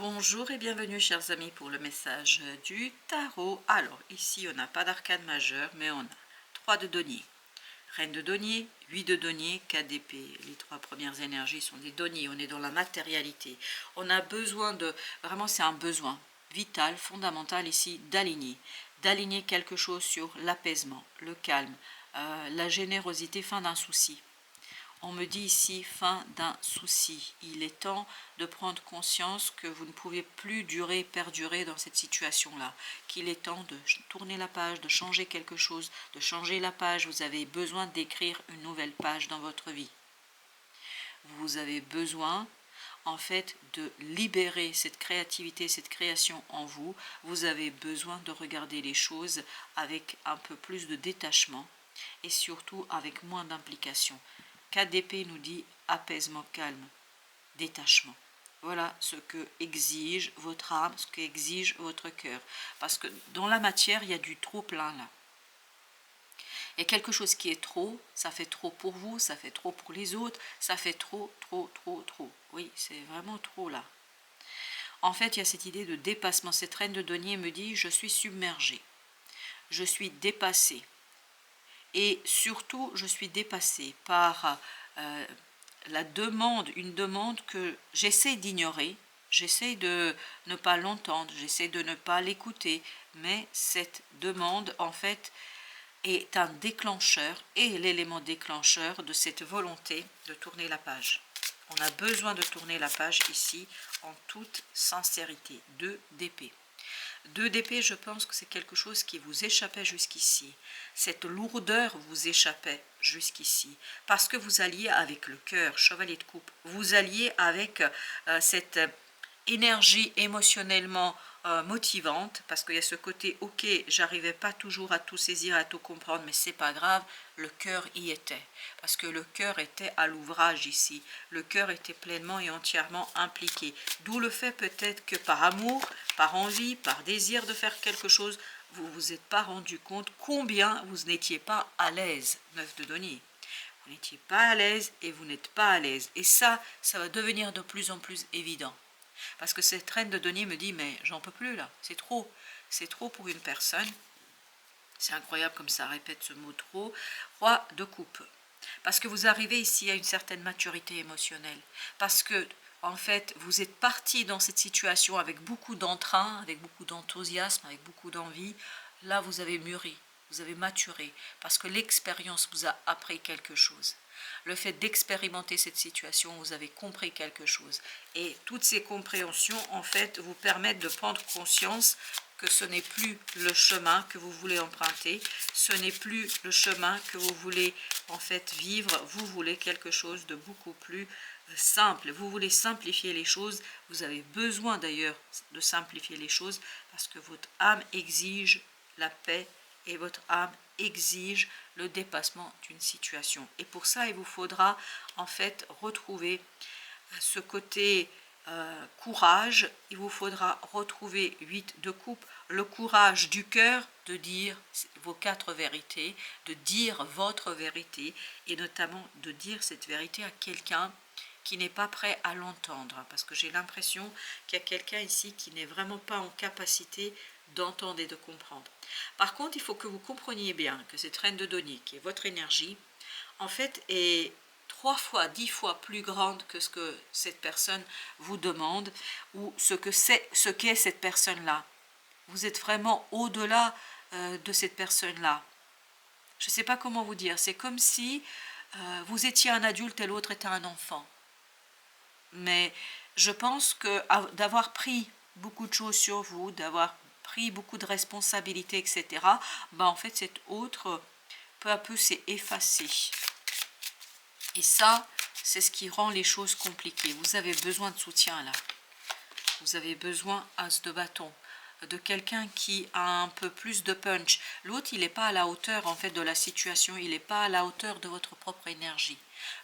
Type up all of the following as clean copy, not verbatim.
Bonjour et bienvenue chers amis pour le message du tarot. Alors ici on n'a pas d'arcane majeur mais on a 3 de denier, reine de denier, 8 de denier, 4 d'épée. Les 3 premières énergies sont des deniers, on est dans la matérialité. On a besoin de, vraiment c'est un besoin vital, fondamental ici d'aligner quelque chose sur l'apaisement, le calme, la générosité, fin d'un souci. On me dit ici fin d'un souci. Il est temps de prendre conscience que vous ne pouvez plus perdurer dans cette situation-là. Qu'il est temps de tourner la page, de changer quelque chose, de changer la page. Vous avez besoin d'écrire une nouvelle page dans votre vie. Vous avez besoin en fait de libérer cette créativité, cette création en vous. Vous avez besoin de regarder les choses avec un peu plus de détachement et surtout avec moins d'implication. 4 d'épée nous dit apaisement, calme, détachement. Voilà ce que exige votre âme, ce que exige votre cœur. Parce que dans la matière, il y a du trop plein là. Il y a quelque chose qui est trop, ça fait trop pour vous, ça fait trop pour les autres, ça fait trop. Oui, c'est vraiment trop là. En fait, il y a cette idée de dépassement. Cette reine de denier me dit, je suis submergée, je suis dépassée. Et surtout, je suis dépassée par une demande que j'essaie d'ignorer, j'essaie de ne pas l'entendre, j'essaie de ne pas l'écouter, mais cette demande, en fait, est un déclencheur et l'élément déclencheur de cette volonté de tourner la page. On a besoin de tourner la page ici en toute sincérité. 2 d'épée. 2 d'épée, je pense que c'est quelque chose qui vous échappait jusqu'ici. Cette lourdeur vous échappait jusqu'ici. Parce que vous alliez avec le cœur, chevalier de coupe. Vous alliez avec cette énergie émotionnellement motivante, parce qu'il y a ce côté, ok, j'arrivais pas toujours à tout saisir, à tout comprendre, mais c'est pas grave, le cœur y était, parce que le cœur était à l'ouvrage ici, le cœur était pleinement et entièrement impliqué, d'où le fait peut-être que par amour, par envie, par désir de faire quelque chose, vous vous êtes pas rendu compte combien vous n'étiez pas à l'aise, 9 de denier. Vous n'étiez pas à l'aise et vous n'êtes pas à l'aise, et ça va devenir de plus en plus évident. Parce que cette reine de denier me dit, mais j'en peux plus là, c'est trop pour une personne. C'est incroyable comme ça répète ce mot trop. Roi de coupe. Parce que vous arrivez ici à une certaine maturité émotionnelle. Parce que, en fait, vous êtes parti dans cette situation avec beaucoup d'entrain, avec beaucoup d'enthousiasme, avec beaucoup d'envie. Là, vous avez mûri, vous avez maturé. Parce que l'expérience vous a appris quelque chose. Le fait d'expérimenter cette situation, vous avez compris quelque chose. Et toutes ces compréhensions, en fait, vous permettent de prendre conscience que ce n'est plus le chemin que vous voulez emprunter, ce n'est plus le chemin que vous voulez en fait vivre, vous voulez quelque chose de beaucoup plus simple, vous voulez simplifier les choses, vous avez besoin d'ailleurs de simplifier les choses parce que votre âme exige la paix et votre âme exige le dépassement d'une situation. Et pour ça, il vous faudra en fait retrouver ce côté courage, il vous faudra retrouver 8 de coupe, le courage du cœur de dire vos 4 vérités, de dire votre vérité et notamment de dire cette vérité à quelqu'un qui n'est pas prêt à l'entendre, parce que j'ai l'impression qu'il y a quelqu'un ici qui n'est vraiment pas en capacité d'entendre et de comprendre. Par contre, il faut que vous compreniez bien que cette reine de denier, qui est votre énergie, en fait est 3 fois, 10 fois plus grande que ce que cette personne vous demande ou ce qu'est cette personne-là. Vous êtes vraiment au-delà de cette personne-là. Je ne sais pas comment vous dire. C'est comme si vous étiez un adulte et l'autre était un enfant. Mais je pense que d'avoir pris beaucoup de choses sur vous, d'avoir pris beaucoup de responsabilités, etc., ben en fait, cet autre, peu à peu, s'est effacé. Et ça, c'est ce qui rend les choses compliquées. Vous avez besoin de soutien là. Vous avez besoin as de bâton, de quelqu'un qui a un peu plus de punch. L'autre, il n'est pas à la hauteur en fait de la situation, il n'est pas à la hauteur de votre propre énergie.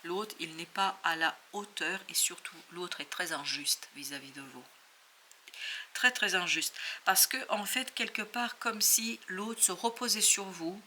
L'autre, il n'est pas à la hauteur et surtout, l'autre est très injuste vis-à-vis de vous. Très très injuste. Parce que en fait, quelque part, comme si l'autre se reposait sur vous,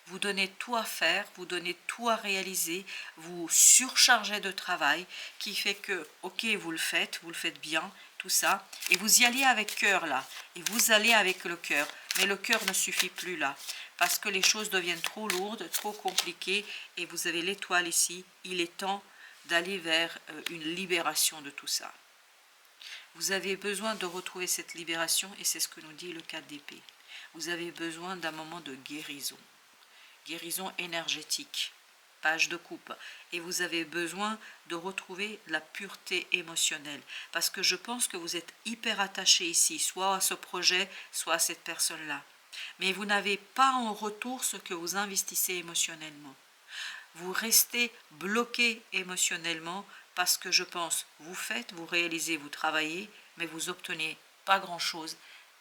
vous donnez tout à faire, vous donnez tout à réaliser, vous surchargez de travail, qui fait que, ok, vous le faites bien, tout ça. Et vous y allez avec cœur là. Et vous allez avec le cœur. Mais le cœur ne suffit plus là. Parce que les choses deviennent trop lourdes, trop compliquées. Et vous avez l'étoile ici. Il est temps d'aller vers une libération de tout ça. Vous avez besoin de retrouver cette libération. Et c'est ce que nous dit le 4 d'épée. Vous avez besoin d'un moment de guérison. Guérison énergétique. Page de coupe, et vous avez besoin de retrouver la pureté émotionnelle, parce que je pense que vous êtes hyper attaché ici, soit à ce projet, soit à cette personne-là, mais vous n'avez pas en retour ce que vous investissez émotionnellement. Vous restez bloqué émotionnellement, parce que je pense, vous faites, vous réalisez, vous travaillez, mais vous obtenez pas grand-chose.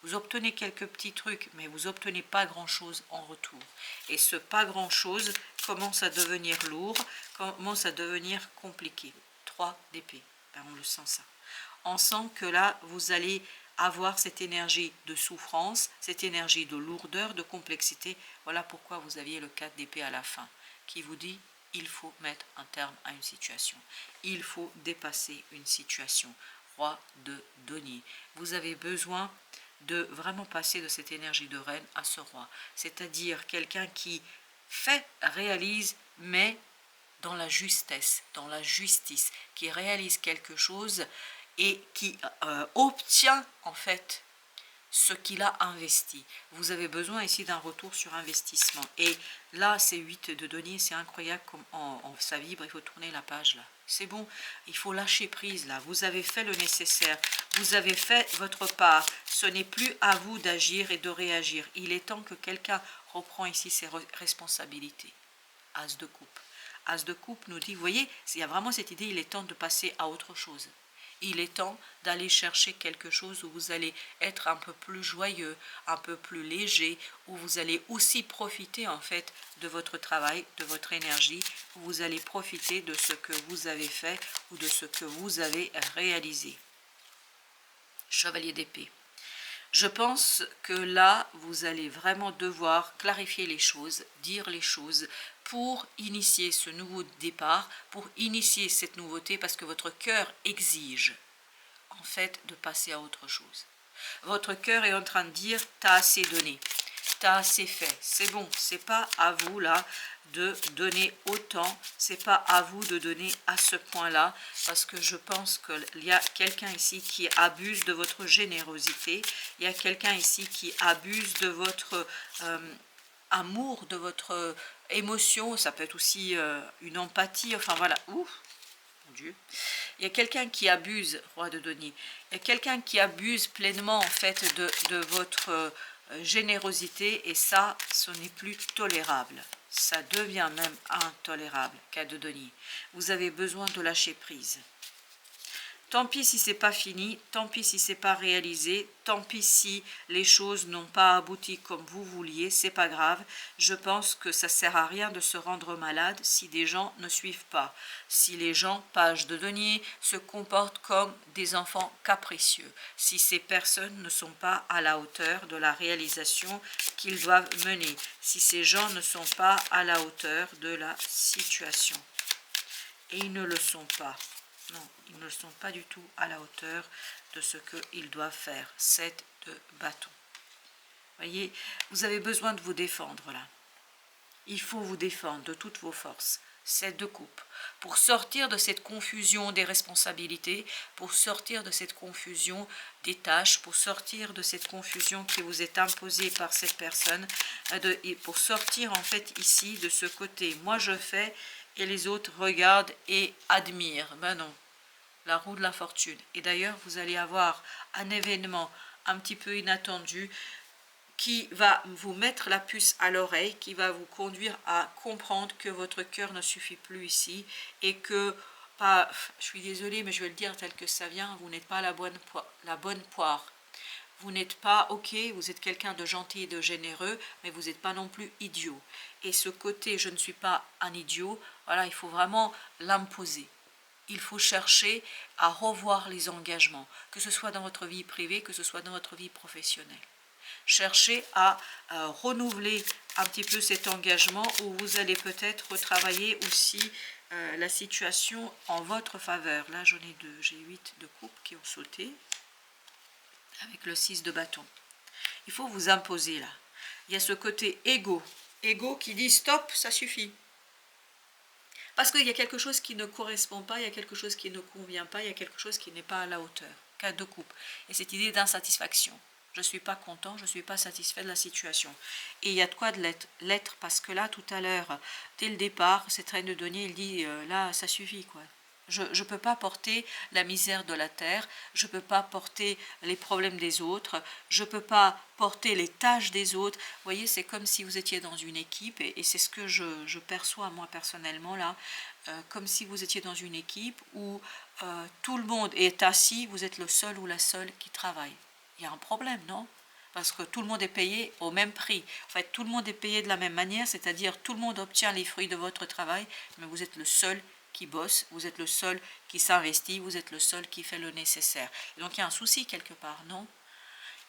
Vous obtenez quelques petits trucs, mais vous obtenez pas grand-chose en retour. Et ce pas grand-chose commence à devenir lourd, commence à devenir compliqué. 3 d'épée, ben on le sent ça. On sent que là, vous allez avoir cette énergie de souffrance, cette énergie de lourdeur, de complexité. Voilà pourquoi vous aviez le 4 d'épée à la fin, qui vous dit, il faut mettre un terme à une situation. Il faut dépasser une situation. Roi de denier. Vous avez besoin de vraiment passer de cette énergie de reine à ce roi. C'est-à-dire quelqu'un qui fait, réalise, mais dans la justesse, dans la justice, qui réalise quelque chose et qui obtient en fait ce qu'il a investi. Vous avez besoin ici d'un retour sur investissement. Et là, c'est 8 de denier, c'est incroyable comme ça vibre, il faut tourner la page là. C'est bon, il faut lâcher prise là. Vous avez fait le nécessaire, vous avez fait votre part. Ce n'est plus à vous d'agir et de réagir. Il est temps que quelqu'un reprend ici ses responsabilités. As de coupe. As de coupe nous dit, vous voyez, il y a vraiment cette idée, il est temps de passer à autre chose. Il est temps d'aller chercher quelque chose où vous allez être un peu plus joyeux, un peu plus léger, où vous allez aussi profiter en fait de votre travail, de votre énergie, où vous allez profiter de ce que vous avez fait ou de ce que vous avez réalisé. Chevalier d'épée. Je pense que là, vous allez vraiment devoir clarifier les choses, dire les choses pour initier ce nouveau départ, pour initier cette nouveauté, parce que votre cœur exige, en fait, de passer à autre chose. Votre cœur est en train de dire, t'as assez donné, t'as assez fait, c'est bon, c'est pas à vous là de donner autant, c'est pas à vous de donner à ce point-là, parce que je pense qu'il y a quelqu'un ici qui abuse de votre générosité, il y a quelqu'un ici qui abuse de votre amour, de votre émotion, ça peut être aussi une empathie, enfin voilà, ouf, mon Dieu. Il y a quelqu'un qui abuse, roi de denier, il y a quelqu'un qui abuse pleinement en fait de votre générosité, et ça, ce n'est plus tolérable. Ça devient même intolérable, 4 de denier. Vous avez besoin de lâcher prise. Tant pis si c'est pas fini, tant pis si c'est pas réalisé, tant pis si les choses n'ont pas abouti comme vous vouliez, c'est pas grave. Je pense que ça sert à rien de se rendre malade si des gens ne suivent pas. Si les gens, page de denier, se comportent comme des enfants capricieux. Si ces personnes ne sont pas à la hauteur de la réalisation qu'ils doivent mener. Si ces gens ne sont pas à la hauteur de la situation. Et ils ne le sont pas. Non, ils ne sont pas du tout à la hauteur de ce qu'ils doivent faire. 7 de bâton. Voyez, vous avez besoin de vous défendre là. Il faut vous défendre de toutes vos forces. 7 de coupe. Pour sortir de cette confusion des responsabilités, pour sortir de cette confusion des tâches, pour sortir de cette confusion qui vous est imposée par cette personne, et pour sortir en fait ici de ce côté. Moi je fais et les autres regardent et admirent. Ben non, la roue de la fortune. Et d'ailleurs, vous allez avoir un événement un petit peu inattendu qui va vous mettre la puce à l'oreille, qui va vous conduire à comprendre que votre cœur ne suffit plus ici et que, pas, je suis désolée, mais je vais le dire tel que ça vient, vous n'êtes pas la bonne poire. Vous n'êtes pas, ok, vous êtes quelqu'un de gentil et de généreux, mais vous n'êtes pas non plus idiot. Et ce côté, je ne suis pas un idiot, voilà, il faut vraiment l'imposer. Il faut chercher à revoir les engagements, que ce soit dans votre vie privée, que ce soit dans votre vie professionnelle. Cherchez à renouveler un petit peu cet engagement où vous allez peut-être retravailler aussi la situation en votre faveur. Là, j'en ai deux, j'ai 8 de coupe qui ont sauté. avec le 6 de bâton. Il faut vous imposer là. Il y a ce côté égo qui dit stop, ça suffit. Parce qu'il y a quelque chose qui ne correspond pas, il y a quelque chose qui ne convient pas, il y a quelque chose qui n'est pas à la hauteur. 4 de coupe. Et cette idée d'insatisfaction. Je ne suis pas content, je ne suis pas satisfait de la situation. Et il y a de quoi de l'être, parce que là, tout à l'heure, dès le départ, cette reine de denier, il dit, là, ça suffit, quoi. Je ne peux pas porter la misère de la terre, je ne peux pas porter les problèmes des autres, je ne peux pas porter les tâches des autres. Vous voyez, c'est comme si vous étiez dans une équipe, et c'est ce que je perçois moi personnellement là, comme si vous étiez dans une équipe où tout le monde est assis, vous êtes le seul ou la seule qui travaille. Il y a un problème, non? Parce que tout le monde est payé au même prix. En fait, tout le monde est payé de la même manière, c'est-à-dire tout le monde obtient les fruits de votre travail, mais vous êtes le seul qui bosse, vous êtes le seul qui s'investit, vous êtes le seul qui fait le nécessaire. Et donc il y a un souci quelque part, non?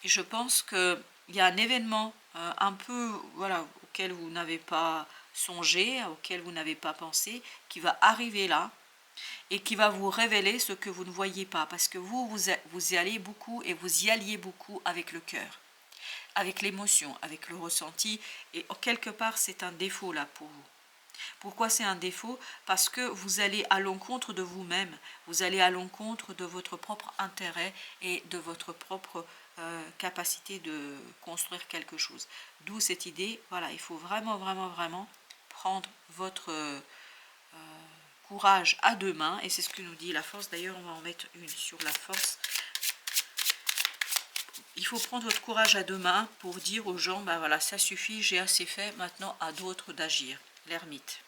Et je pense qu'il y a un événement un peu voilà, auquel vous n'avez pas songé, auquel vous n'avez pas pensé, qui va arriver là, et qui va vous révéler ce que vous ne voyez pas, parce que vous y allez beaucoup, et vous y alliez beaucoup avec le cœur, avec l'émotion, avec le ressenti, et quelque part c'est un défaut là pour vous. Pourquoi c'est un défaut? Parce que vous allez à l'encontre de vous-même, vous allez à l'encontre de votre propre intérêt et de votre propre capacité de construire quelque chose. D'où cette idée, voilà, il faut vraiment, vraiment, vraiment prendre votre courage à deux mains, et c'est ce que nous dit la force. D'ailleurs, on va en mettre une sur la force. Il faut prendre votre courage à deux mains pour dire aux gens, ben voilà, ça suffit, j'ai assez fait, maintenant à d'autres d'agir. L'ermite.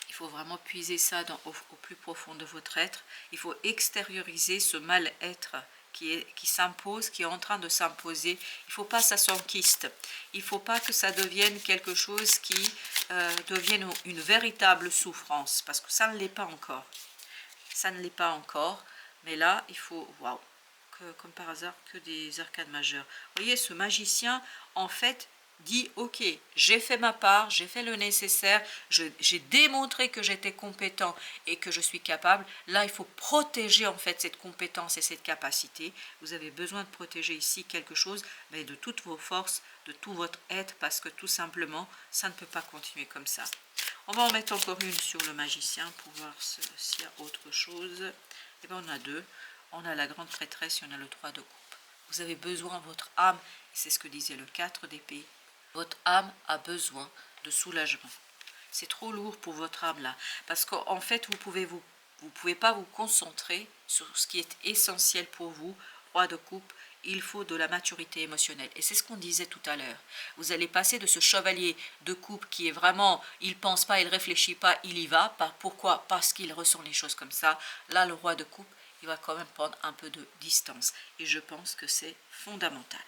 Il faut vraiment puiser ça au plus profond de votre être. Il faut extérioriser ce mal-être qui s'impose, qui est en train de s'imposer. Il ne faut pas que ça s'enquiste. Il ne faut pas que ça devienne quelque chose qui devienne une véritable souffrance, parce que ça ne l'est pas encore. Ça ne l'est pas encore, mais là, il faut, waouh, comme par hasard, que des arcanes majeures. Vous voyez, ce magicien, en fait, dit, ok, j'ai fait ma part, j'ai fait le nécessaire, j'ai démontré que j'étais compétent et que je suis capable. Là, il faut protéger en fait cette compétence et cette capacité. Vous avez besoin de protéger ici quelque chose, mais de toutes vos forces, de tout votre être, parce que tout simplement, ça ne peut pas continuer comme ça. On va en mettre encore une sur le magicien pour voir s'il y a autre chose. Et bien, on a deux. On a la grande prêtresse et on a le 3 de coupe. Vous avez besoin, votre âme, et c'est ce que disait le 4 d'épée, votre âme a besoin de soulagement. C'est trop lourd pour votre âme là, parce qu'en fait, vous pouvez pas vous concentrer sur ce qui est essentiel pour vous. Roi de coupe, il faut de la maturité émotionnelle. Et c'est ce qu'on disait tout à l'heure. Vous allez passer de ce chevalier de coupe qui est vraiment, il pense pas, il réfléchit pas, il y va. Pourquoi? Parce qu'il ressent les choses comme ça. Là, le roi de coupe, il va quand même prendre un peu de distance. Et je pense que c'est fondamental.